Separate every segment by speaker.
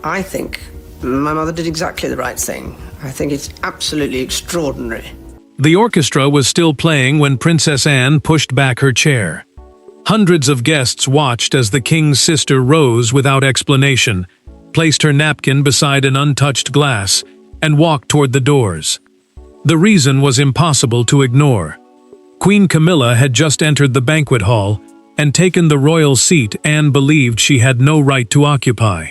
Speaker 1: I think my mother did exactly the right thing. I think it's absolutely extraordinary.
Speaker 2: The orchestra was still playing when Princess Anne pushed back her chair. Hundreds of guests watched as the king's sister rose without explanation, placed her napkin beside an untouched glass, and walked toward the doors. The reason was impossible to ignore. Queen Camilla had just entered the banquet hall and taken the royal seat Anne believed she had no right to occupy.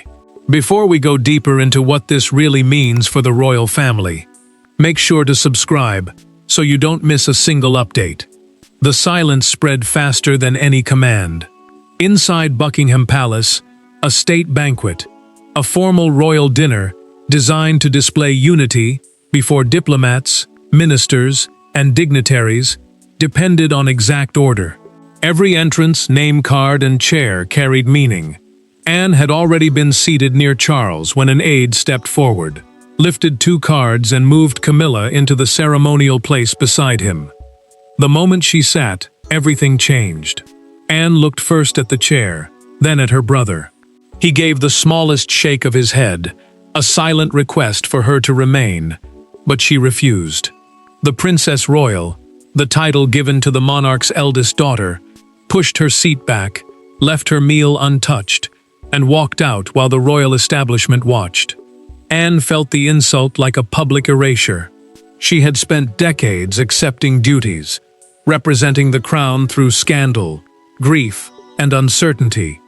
Speaker 2: Before we go deeper into what this really means for the royal family, make sure to subscribe so you don't miss a single update. The silence spread faster than any command. Inside Buckingham Palace, a state banquet, a formal royal dinner designed to display unity before diplomats, ministers, and dignitaries, depended on exact order. Every entrance, name card, and chair carried meaning. Anne had already been seated near Charles when an aide stepped forward, lifted 2 cards, and moved Camilla into the ceremonial place beside him. The moment she sat, everything changed. Anne looked first at the chair, then at her brother. He gave the smallest shake of his head, a silent request for her to remain, but she refused. The Princess Royal, the title given to the monarch's eldest daughter, pushed her seat back, left her meal untouched, and walked out while the royal establishment watched. Anne felt the insult like a public erasure. She had spent decades accepting duties, representing the crown through scandal, grief, and uncertainty.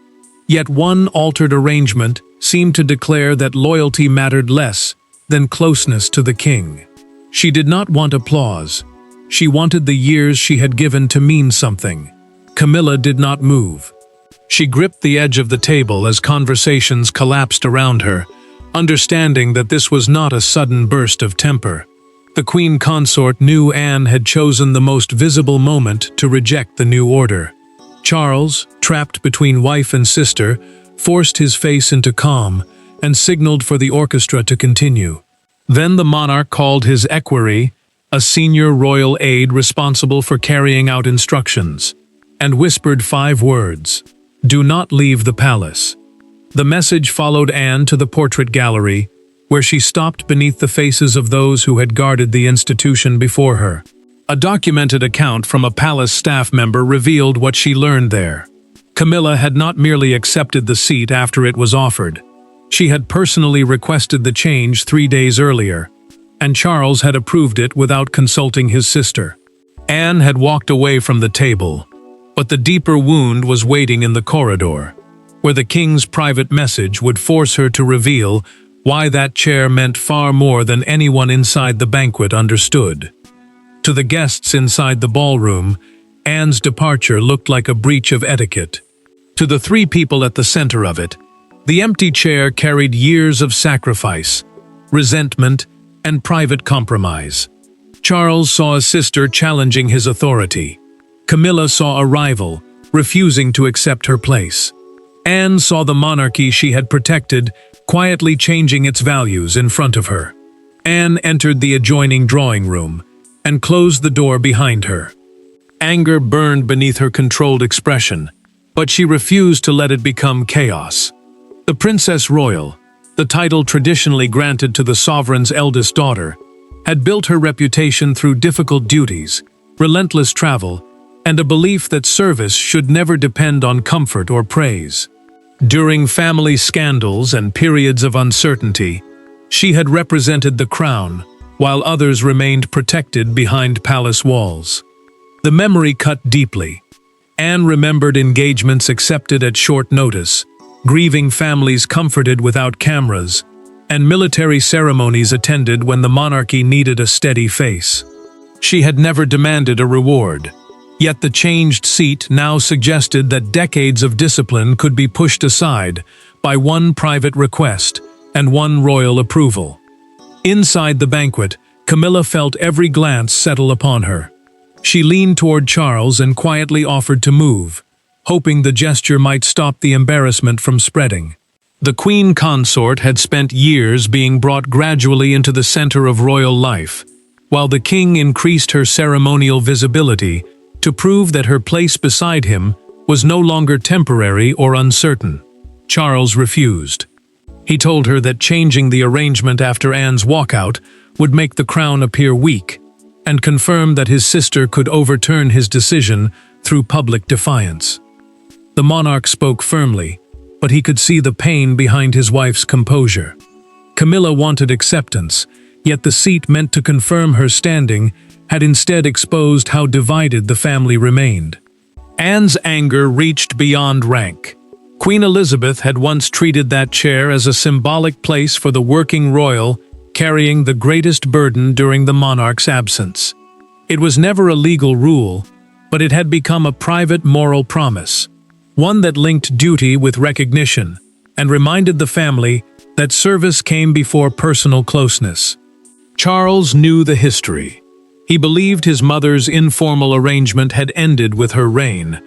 Speaker 2: Yet one altered arrangement seemed to declare that loyalty mattered less than closeness to the king. She did not want applause. She wanted the years she had given to mean something. Camilla did not move. She gripped the edge of the table as conversations collapsed around her, understanding that this was not a sudden burst of temper. The queen consort knew Anne had chosen the most visible moment to reject the new order. Charles, trapped between wife and sister, forced his face into calm and signaled for the orchestra to continue. Then the monarch called his equerry, a senior royal aide responsible for carrying out instructions, and whispered 5 words: "Do not leave the palace." The message followed Anne to the portrait gallery, where she stopped beneath the faces of those who had guarded the institution before her. A documented account from a palace staff member revealed what she learned there. Camilla had not merely accepted the seat after it was offered. She had personally requested the change 3 days earlier, and Charles had approved it without consulting his sister. Anne had walked away from the table, but the deeper wound was waiting in the corridor, where the king's private message would force her to reveal why that chair meant far more than anyone inside the banquet understood. To the guests inside the ballroom, Anne's departure looked like a breach of etiquette. To the 3 people at the center of it, the empty chair carried years of sacrifice, resentment, and private compromise. Charles saw a sister challenging his authority. Camilla saw a rival, refusing to accept her place. Anne saw the monarchy she had protected quietly changing its values in front of her. Anne entered the adjoining drawing room and closed the door behind her. Anger burned beneath her controlled expression, but she refused to let it become chaos. The Princess Royal, the title traditionally granted to the sovereign's eldest daughter, had built her reputation through difficult duties, relentless travel, and a belief that service should never depend on comfort or praise. During family scandals and periods of uncertainty, she had represented the crown, while others remained protected behind palace walls. The memory cut deeply. Anne remembered engagements accepted at short notice, grieving families comforted without cameras, and military ceremonies attended when the monarchy needed a steady face. She had never demanded a reward, yet the changed seat now suggested that decades of discipline could be pushed aside by one private request and one royal approval. Inside the banquet, Camilla felt every glance settle upon her. She leaned toward Charles and quietly offered to move, hoping the gesture might stop the embarrassment from spreading. The queen consort had spent years being brought gradually into the center of royal life, while the king increased her ceremonial visibility to prove that her place beside him was no longer temporary or uncertain. Charles refused. He told her that changing the arrangement after Anne's walkout would make the crown appear weak, and confirmed that his sister could overturn his decision through public defiance. The monarch spoke firmly, but he could see the pain behind his wife's composure. Camilla wanted acceptance, yet the seat meant to confirm her standing had instead exposed how divided the family remained. Anne's anger reached beyond rank. Queen Elizabeth had once treated that chair as a symbolic place for the working royal carrying the greatest burden during the monarch's absence. It was never a legal rule, but it had become a private moral promise, one that linked duty with recognition and reminded the family that service came before personal closeness. Charles knew the history. He believed his mother's informal arrangement had ended with her reign,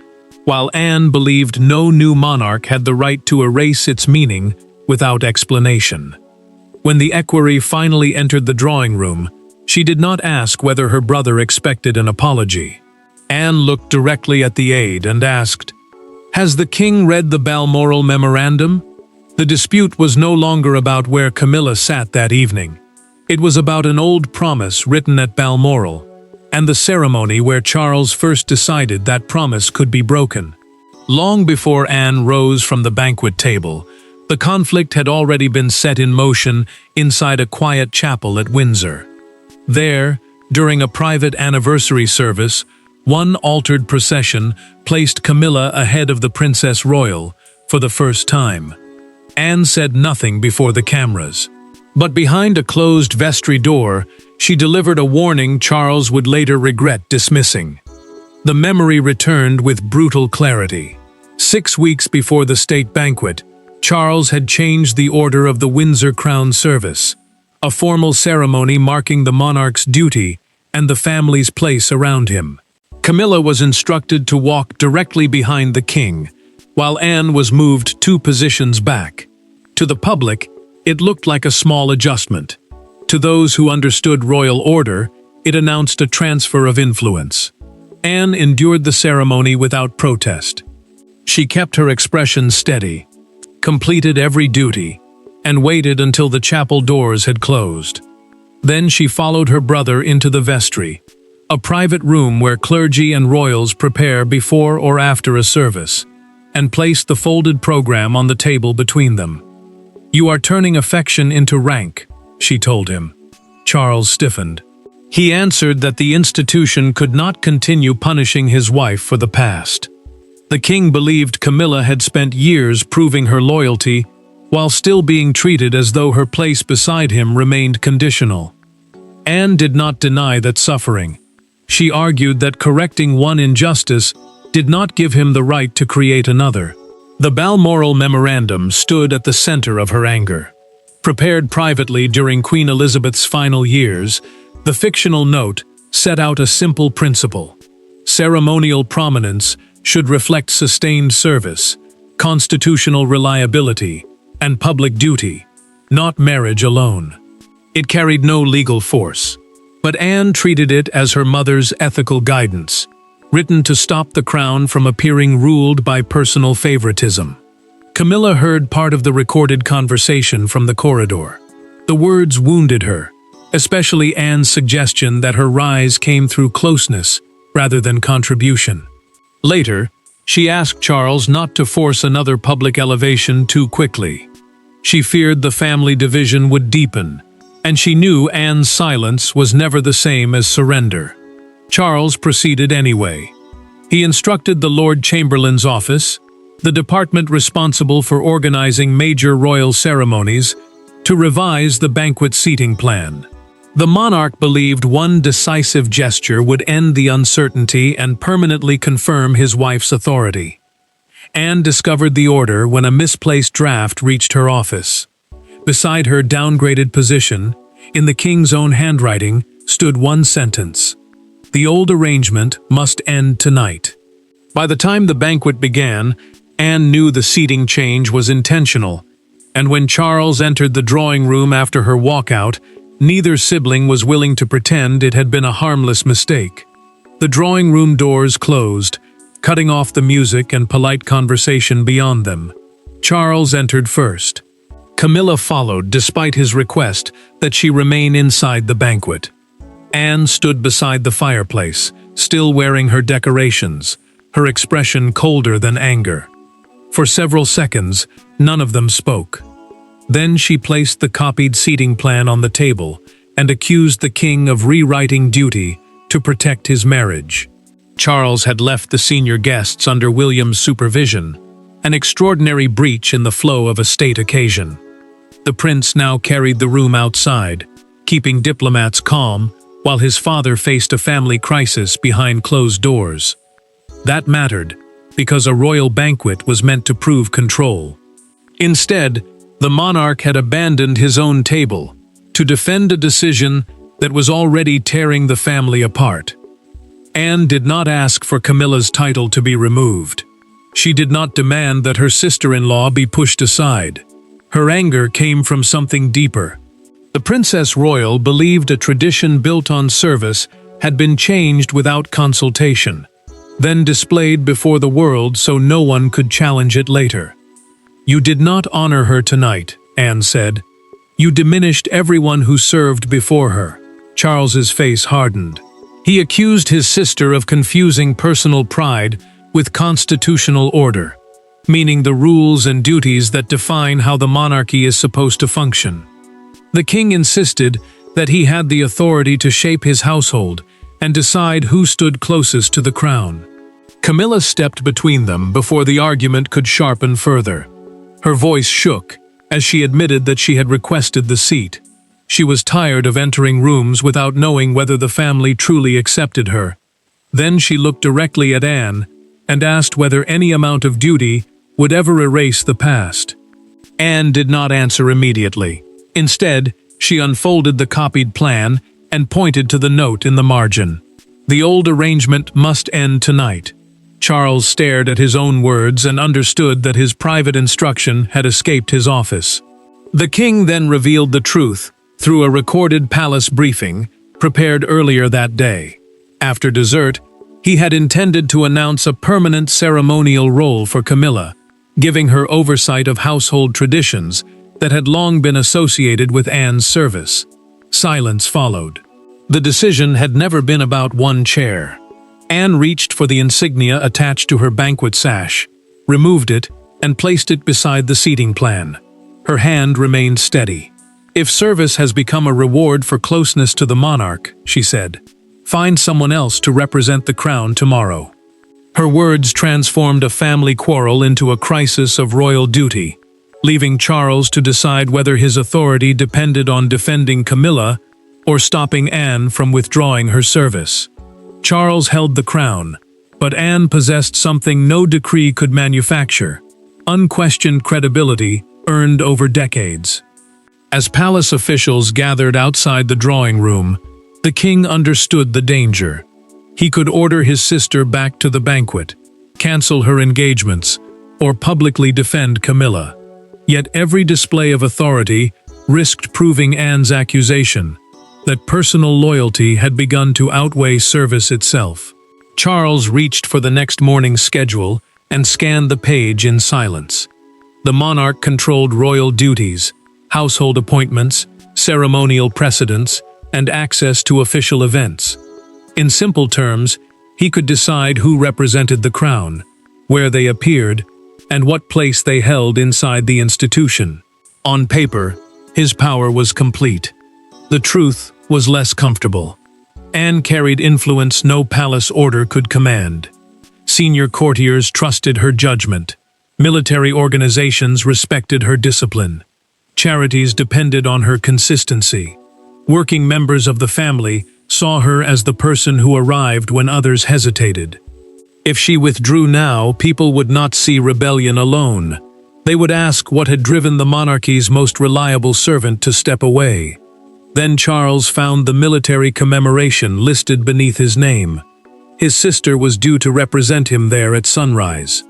Speaker 2: while Anne believed no new monarch had the right to erase its meaning without explanation. When the equerry finally entered the drawing room, she did not ask whether her brother expected an apology. Anne looked directly at the aide and asked, "Has the king read the Balmoral memorandum?" The dispute was no longer about where Camilla sat that evening. It was about an old promise written at Balmoral, and the ceremony where Charles first decided that promise could be broken. Long before Anne rose from the banquet table, the conflict had already been set in motion inside a quiet chapel at Windsor. There, during a private anniversary service, one altered procession placed Camilla ahead of the Princess Royal for the first time. Anne said nothing before the cameras, but behind a closed vestry door, she delivered a warning Charles would later regret dismissing. The memory returned with brutal clarity. 6 weeks before the state banquet, Charles had changed the order of the Windsor Crown service, a formal ceremony marking the monarch's duty and the family's place around him. Camilla was instructed to walk directly behind the king, while Anne was moved 2 positions back. To the public, it looked like a small adjustment. To those who understood royal order, it announced a transfer of influence. Anne endured the ceremony without protest. She kept her expression steady, completed every duty, and waited until the chapel doors had closed. Then she followed her brother into the vestry, a private room where clergy and royals prepare before or after a service, and placed the folded program on the table between them. "You are turning affection into rank," she told him. Charles stiffened. He answered that the institution could not continue punishing his wife for the past. The king believed Camilla had spent years proving her loyalty while still being treated as though her place beside him remained conditional. Anne did not deny that suffering. She argued that correcting one injustice did not give him the right to create another. The Balmoral memorandum stood at the center of her anger. Prepared privately during Queen Elizabeth's final years, the fictional note set out a simple principle. Ceremonial prominence should reflect sustained service, constitutional reliability, and public duty, not marriage alone. It carried no legal force, but Anne treated it as her mother's ethical guidance, written to stop the crown from appearing ruled by personal favoritism. Camilla heard part of the recorded conversation from the corridor. The words wounded her, especially Anne's suggestion that her rise came through closeness rather than contribution. Later, she asked Charles not to force another public elevation too quickly. She feared the family division would deepen, and she knew Anne's silence was never the same as surrender. Charles proceeded anyway. He instructed the Lord Chamberlain's office, the department responsible for organizing major royal ceremonies, to revise the banquet seating plan. The monarch believed one decisive gesture would end the uncertainty and permanently confirm his wife's authority. Anne discovered the order when a misplaced draft reached her office. Beside her downgraded position, in the king's own handwriting, stood one sentence: "The old arrangement must end tonight." By the time the banquet began, Anne knew the seating change was intentional, and when Charles entered the drawing room after her walkout, neither sibling was willing to pretend it had been a harmless mistake. The drawing room doors closed, cutting off the music and polite conversation beyond them. Charles entered first. Camilla followed despite his request that she remain inside the banquet. Anne stood beside the fireplace, still wearing her decorations, her expression colder than anger. For several seconds, none of them spoke. Then she placed the copied seating plan on the table and accused the king of rewriting duty to protect his marriage. Charles had left the senior guests under William's supervision, an extraordinary breach in the flow of a state occasion. The prince now carried the room outside, keeping diplomats calm while his father faced a family crisis behind closed doors. That mattered, because a royal banquet was meant to prove control. Instead, the monarch had abandoned his own table to defend a decision that was already tearing the family apart. Anne did not ask for Camilla's title to be removed. She did not demand that her sister-in-law be pushed aside. Her anger came from something deeper. The Princess Royal believed a tradition built on service had been changed without consultation, then displayed before the world so no one could challenge it later. "You did not honor her tonight," Anne said. "You diminished everyone who served before her." Charles's face hardened. He accused his sister of confusing personal pride with constitutional order, meaning the rules and duties that define how the monarchy is supposed to function. The king insisted that he had the authority to shape his household and decide who stood closest to the crown. Camilla stepped between them before the argument could sharpen further. Her voice shook as she admitted that she had requested the seat. She was tired of entering rooms without knowing whether the family truly accepted her. Then she looked directly at Anne and asked whether any amount of duty would ever erase the past. Anne did not answer immediately. Instead, she unfolded the copied plan and pointed to the note in the margin. "The old arrangement must end tonight." Charles stared at his own words and understood that his private instruction had escaped his office. The king then revealed the truth through a recorded palace briefing prepared earlier that day. After dessert, he had intended to announce a permanent ceremonial role for Camilla, giving her oversight of household traditions that had long been associated with Anne's service. Silence followed. The decision had never been about one chair. Anne reached for the insignia attached to her banquet sash, removed it, and placed it beside the seating plan. Her hand remained steady. "If service has become a reward for closeness to the monarch," she said, "find someone else to represent the crown tomorrow." Her words transformed a family quarrel into a crisis of royal duty, leaving Charles to decide whether his authority depended on defending Camilla or stopping Anne from withdrawing her service. Charles held the crown, but Anne possessed something no decree could manufacture: unquestioned credibility earned over decades. As palace officials gathered outside the drawing room, the king understood the danger. He could order his sister back to the banquet, cancel her engagements, or publicly defend Camilla. Yet every display of authority risked proving Anne's accusation that personal loyalty had begun to outweigh service itself. Charles reached for the next morning's schedule and scanned the page in silence. The monarch controlled royal duties, household appointments, ceremonial precedents, and access to official events. In simple terms, he could decide who represented the crown, where they appeared, and what place they held inside the institution. On paper, his power was complete. The truth was less comfortable. Anne carried influence no palace order could command. Senior courtiers trusted her judgment. Military organizations respected her discipline. Charities depended on her consistency. Working members of the family saw her as the person who arrived when others hesitated. If she withdrew now, people would not see rebellion alone. They would ask what had driven the monarchy's most reliable servant to step away. Then Charles found the military commemoration listed beneath his name. His sister was due to represent him there at sunrise.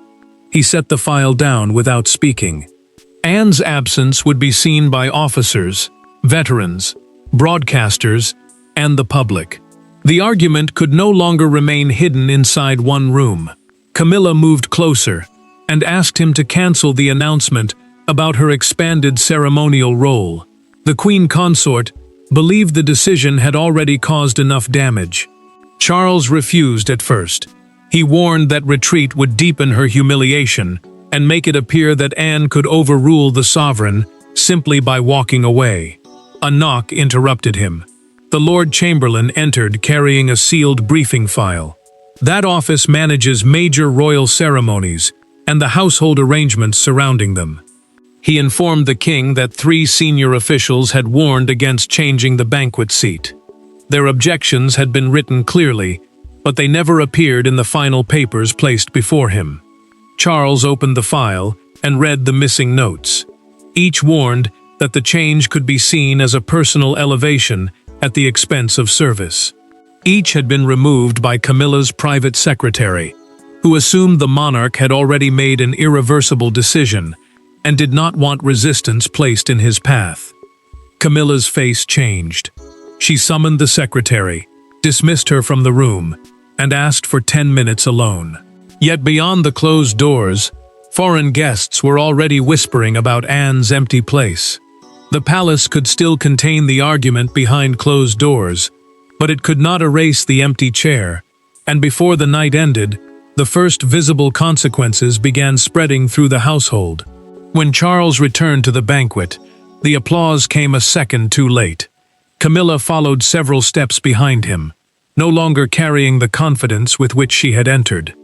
Speaker 2: He set the file down without speaking. Anne's absence would be seen by officers, veterans, broadcasters, and the public. The argument could no longer remain hidden inside one room. Camilla moved closer and asked him to cancel the announcement about her expanded ceremonial role. The queen consort believed the decision had already caused enough damage. Charles refused at first. He warned that retreat would deepen her humiliation and make it appear that Anne could overrule the sovereign simply by walking away. A knock interrupted him. The Lord Chamberlain entered carrying a sealed briefing file. That office manages major royal ceremonies and the household arrangements surrounding them. He informed the king that 3 senior officials had warned against changing the banquet seat. Their objections had been written clearly, but they never appeared in the final papers placed before him. Charles opened the file and read the missing notes. Each warned that the change could be seen as a personal elevation at the expense of service. Each had been removed by Camilla's private secretary, who assumed the monarch had already made an irreversible decision and did not want resistance placed in his path. Camilla's face changed. She summoned the secretary, dismissed her from the room, and asked for 10 minutes alone. Yet beyond the closed doors, foreign guests were already whispering about Anne's empty place. The palace could still contain the argument behind closed doors, but it could not erase the empty chair, and before the night ended, the first visible consequences began spreading through the household. When Charles returned to the banquet, the applause came a second too late. Camilla followed several steps behind him, no longer carrying the confidence with which she had entered.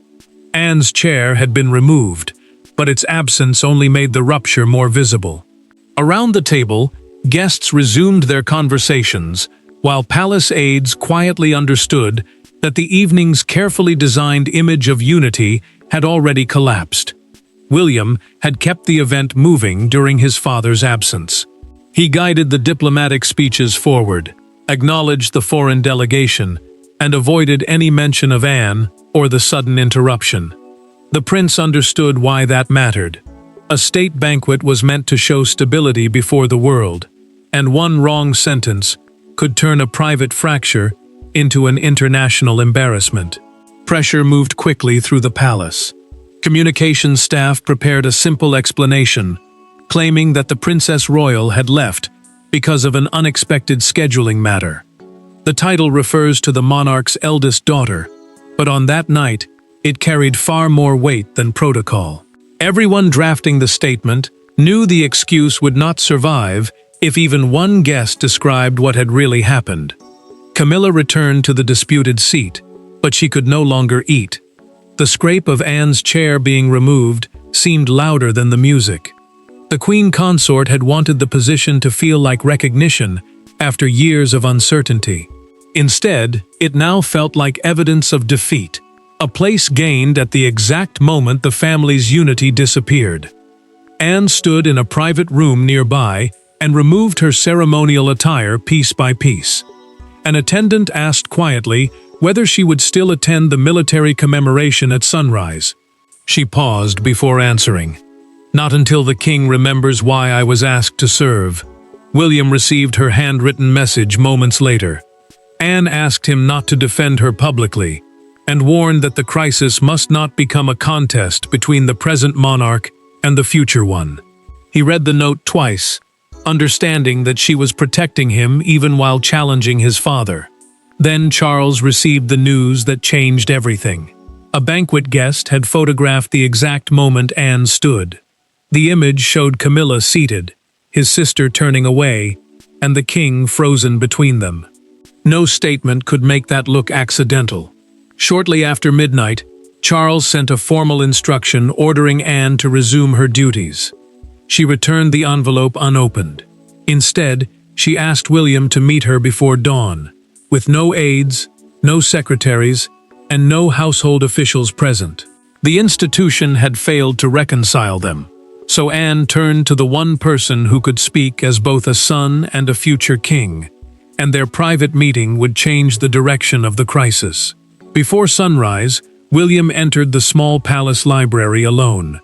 Speaker 2: Anne's chair had been removed, but its absence only made the rupture more visible. Around the table, guests resumed their conversations, while palace aides quietly understood that the evening's carefully designed image of unity had already collapsed. William had kept the event moving during his father's absence. He guided the diplomatic speeches forward, acknowledged the foreign delegation, and avoided any mention of Anne or the sudden interruption. The prince understood why that mattered. A state banquet was meant to show stability before the world, and one wrong sentence could turn a private fracture into an international embarrassment. Pressure moved quickly through the palace. Communications staff prepared a simple explanation, claiming that the Princess Royal had left because of an unexpected scheduling matter. The title refers to the monarch's eldest daughter, but on that night, it carried far more weight than protocol. Everyone drafting the statement knew the excuse would not survive if even one guest described what had really happened. Camilla returned to the disputed seat, but she could no longer eat. The scrape of Anne's chair being removed seemed louder than the music. The queen consort had wanted the position to feel like recognition after years of uncertainty. Instead, it now felt like evidence of defeat, a place gained at the exact moment the family's unity disappeared. Anne stood in a private room nearby and removed her ceremonial attire piece by piece. An attendant asked quietly whether she would still attend the military commemoration at sunrise. She paused before answering. "Not until the king remembers why I was asked to serve." William received her handwritten message moments later. Anne asked him not to defend her publicly, and warned that the crisis must not become a contest between the present monarch and the future one. He read the note twice, understanding that she was protecting him even while challenging his father. Then Charles received the news that changed everything. A banquet guest had photographed the exact moment Anne stood. The image showed Camilla seated, his sister turning away, and the king frozen between them. No statement could make that look accidental. Shortly after midnight, Charles sent a formal instruction ordering Anne to resume her duties. She returned the envelope unopened. Instead, she asked William to meet her before dawn, with no aides, no secretaries, and no household officials present. The institution had failed to reconcile them, so Anne turned to the one person who could speak as both a son and a future king, and their private meeting would change the direction of the crisis. Before sunrise, William entered the small palace library alone.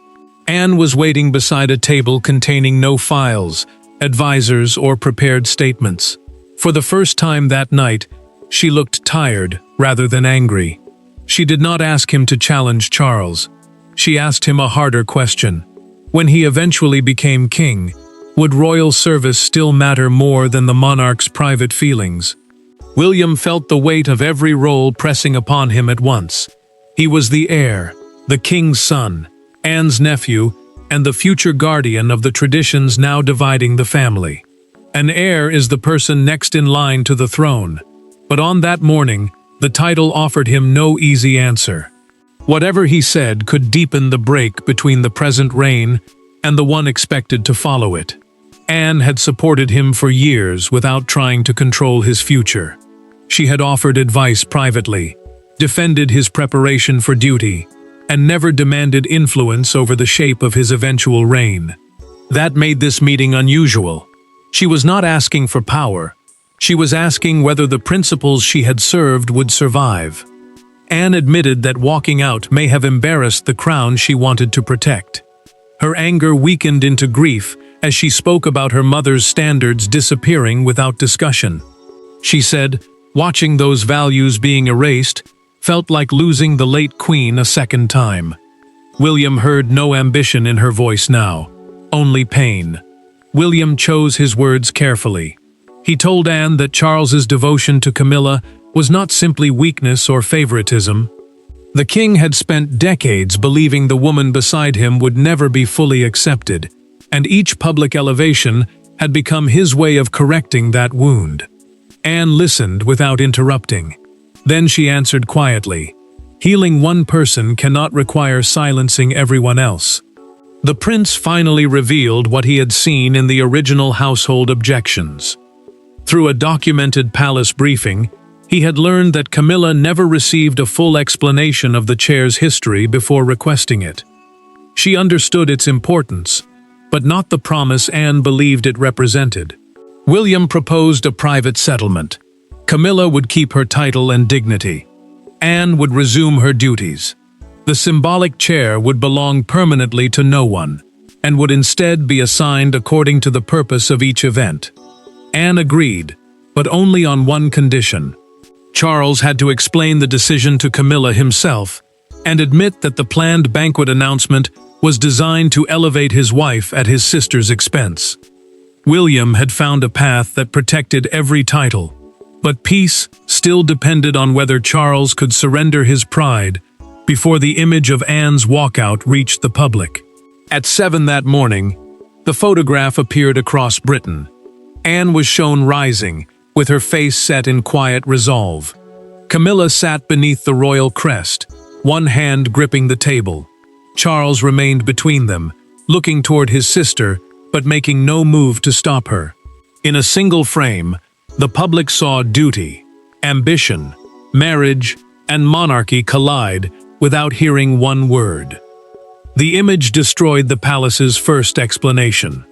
Speaker 2: Anne was waiting beside a table containing no files, advisors, or prepared statements. For the first time that night, she looked tired rather than angry. She did not ask him to challenge Charles. She asked him a harder question. When he eventually became king, would royal service still matter more than the monarch's private feelings? William felt the weight of every role pressing upon him at once. He was the heir, the king's son, Anne's nephew, and the future guardian of the traditions now dividing the family. An heir is the person next in line to the throne, but on that morning, the title offered him no easy answer. Whatever he said could deepen the break between the present reign and the one expected to follow it. Anne had supported him for years without trying to control his future. She had offered advice privately, defended his preparation for duty, and never demanded influence over the shape of his eventual reign. That made this meeting unusual. She was not asking for power. She was asking whether the principles she had served would survive. Anne admitted that walking out may have embarrassed the crown she wanted to protect. Her anger weakened into grief as she spoke about her mother's standards disappearing without discussion. She said, watching those values being erased felt like losing the late queen a second time. William heard no ambition in her voice now, only pain. William chose his words carefully. He told Anne that Charles's devotion to Camilla was not simply weakness or favoritism. The king had spent decades believing the woman beside him would never be fully accepted, and each public elevation had become his way of correcting that wound. Anne listened without interrupting. Then she answered quietly, "Healing one person cannot require silencing everyone else." The prince finally revealed what he had seen in the original household objections. Through a documented palace briefing, he had learned that Camilla never received a full explanation of the chair's history before requesting it. She understood its importance, but not the promise Anne believed it represented. William proposed a private settlement. Camilla would keep her title and dignity. Anne would resume her duties. The symbolic chair would belong permanently to no one, and would instead be assigned according to the purpose of each event. Anne agreed, but only on one condition. Charles had to explain the decision to Camilla himself, and admit that the planned banquet announcement was designed to elevate his wife at his sister's expense. William had found a path that protected every title, but peace still depended on whether Charles could surrender his pride before the image of Anne's walkout reached the public. At 7 that morning, the photograph appeared across Britain. Anne was shown rising, with her face set in quiet resolve. Camilla sat beneath the royal crest, one hand gripping the table. Charles remained between them, looking toward his sister, but making no move to stop her. In a single frame, the public saw duty, ambition, marriage, and monarchy collide without hearing one word. The image destroyed the palace's first explanation.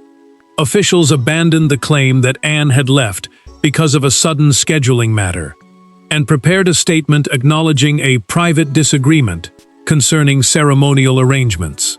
Speaker 2: Officials abandoned the claim that Anne had left because of a sudden scheduling matter, and prepared a statement acknowledging a private disagreement concerning ceremonial arrangements.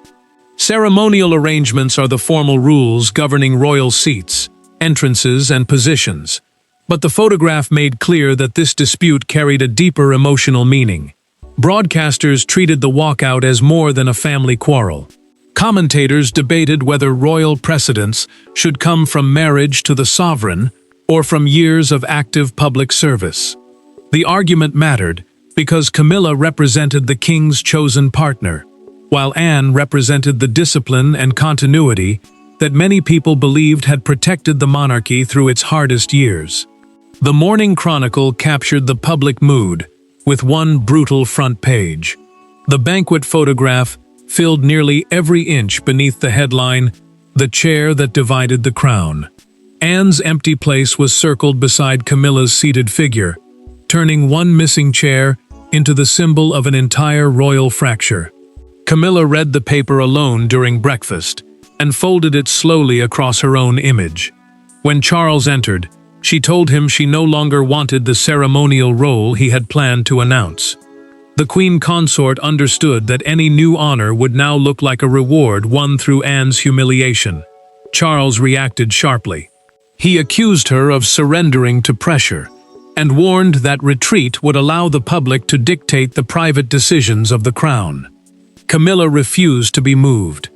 Speaker 2: Ceremonial arrangements are the formal rules governing royal seats, entrances, and positions. But the photograph made clear that this dispute carried a deeper emotional meaning. Broadcasters treated the walkout as more than a family quarrel. Commentators debated whether royal precedence should come from marriage to the sovereign or from years of active public service. The argument mattered because Camilla represented the king's chosen partner, while Anne represented the discipline and continuity that many people believed had protected the monarchy through its hardest years. The Morning Chronicle captured the public mood with one brutal front page. The banquet photograph filled nearly every inch beneath the headline, "The Chair That Divided the Crown." Anne's empty place was circled beside Camilla's seated figure, turning one missing chair into the symbol of an entire royal fracture. Camilla read the paper alone during breakfast and folded it slowly across her own image. When Charles entered, she told him she no longer wanted the ceremonial role he had planned to announce. The Queen Consort understood that any new honor would now look like a reward won through Anne's humiliation. Charles reacted sharply. He accused her of surrendering to pressure, and warned that retreat would allow the public to dictate the private decisions of the crown. Camilla refused to be moved.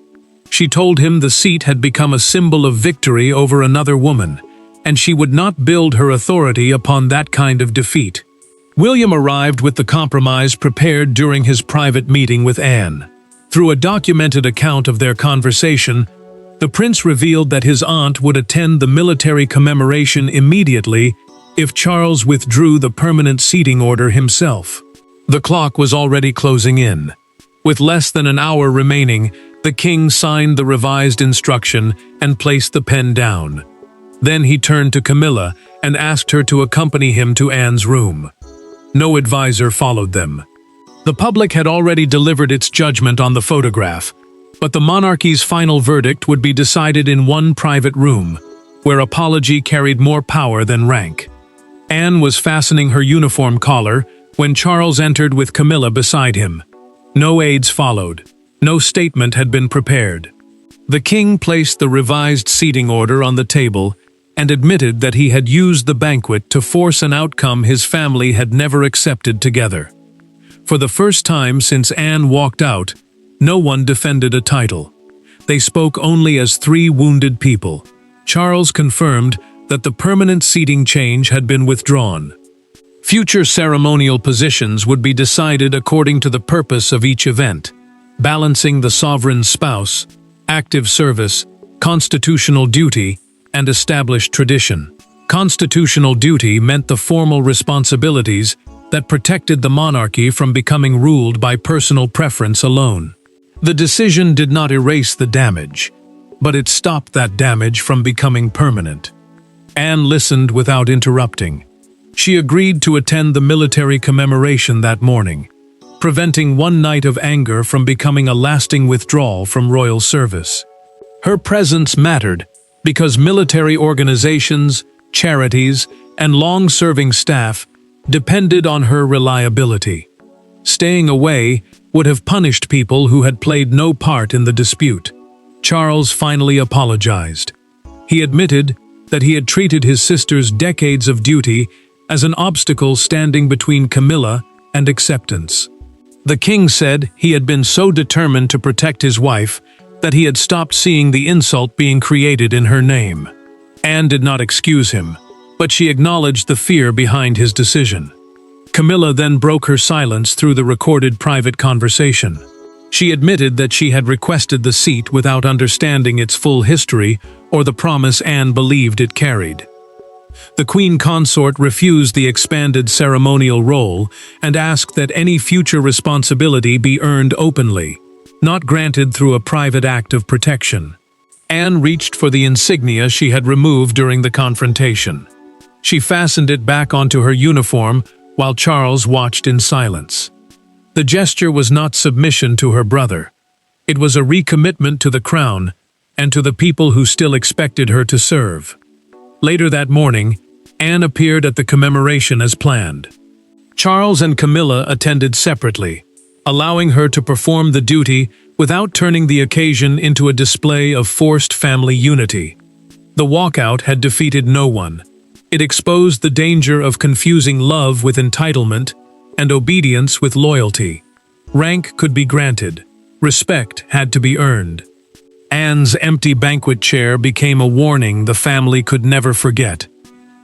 Speaker 2: She told him the seat had become a symbol of victory over another woman, and she would not build her authority upon that kind of defeat. William arrived with the compromise prepared during his private meeting with Anne. Through a documented account of their conversation, the prince revealed that his aunt would attend the military commemoration immediately if Charles withdrew the permanent seating order himself. The clock was already closing in. With less than an hour remaining, the king signed the revised instruction and placed the pen down. Then he turned to Camilla and asked her to accompany him to Anne's room. No advisor followed them. The public had already delivered its judgment on the photograph, but the monarchy's final verdict would be decided in one private room, where apology carried more power than rank. Anne was fastening her uniform collar when Charles entered with Camilla beside him. No aides followed. No statement had been prepared. The king placed the revised seating order on the table and admitted that he had used the banquet to force an outcome his family had never accepted together. For the first time since Anne walked out, no one defended a title. They spoke only as three wounded people. Charles confirmed that the permanent seating change had been withdrawn. Future ceremonial positions would be decided according to the purpose of each event, balancing the sovereign's spouse, active service, constitutional duty, and established tradition. Constitutional duty meant the formal responsibilities that protected the monarchy from becoming ruled by personal preference alone. The decision did not erase the damage, but it stopped that damage from becoming permanent. Anne listened without interrupting. She agreed to attend the military commemoration that morning, preventing one night of anger from becoming a lasting withdrawal from royal service. Her presence mattered because military organizations, charities, and long-serving staff depended on her reliability. Staying away would have punished people who had played no part in the dispute. Charles finally apologized. He admitted that he had treated his sister's decades of duty as an obstacle standing between Camilla and acceptance. The king said he had been so determined to protect his wife that he had stopped seeing the insult being created in her name. Anne did not excuse him, but she acknowledged the fear behind his decision. Camilla then broke her silence through the recorded private conversation. She admitted that she had requested the seat without understanding its full history or the promise Anne believed it carried. The queen consort refused the expanded ceremonial role and asked that any future responsibility be earned openly, not granted through a private act of protection. Anne reached for the insignia she had removed during the confrontation. She fastened it back onto her uniform while Charles watched in silence. The gesture was not submission to her brother. It was a recommitment to the crown and to the people who still expected her to serve. Later that morning, Anne appeared at the commemoration as planned. Charles and Camilla attended separately, allowing her to perform the duty without turning the occasion into a display of forced family unity. The walkout had defeated no one. It exposed the danger of confusing love with entitlement and obedience with loyalty. Rank could be granted. Respect had to be earned. Anne's empty banquet chair became a warning the family could never forget.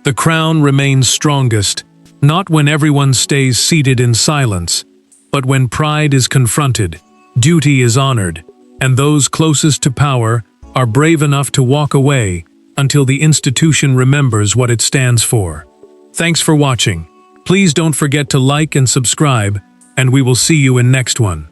Speaker 2: The crown remains strongest, not when everyone stays seated in silence, but when pride is confronted, duty is honored, and those closest to power are brave enough to walk away until the institution remembers what it stands for. Thanks for watching. Please don't forget to like and subscribe, and we will see you in next one.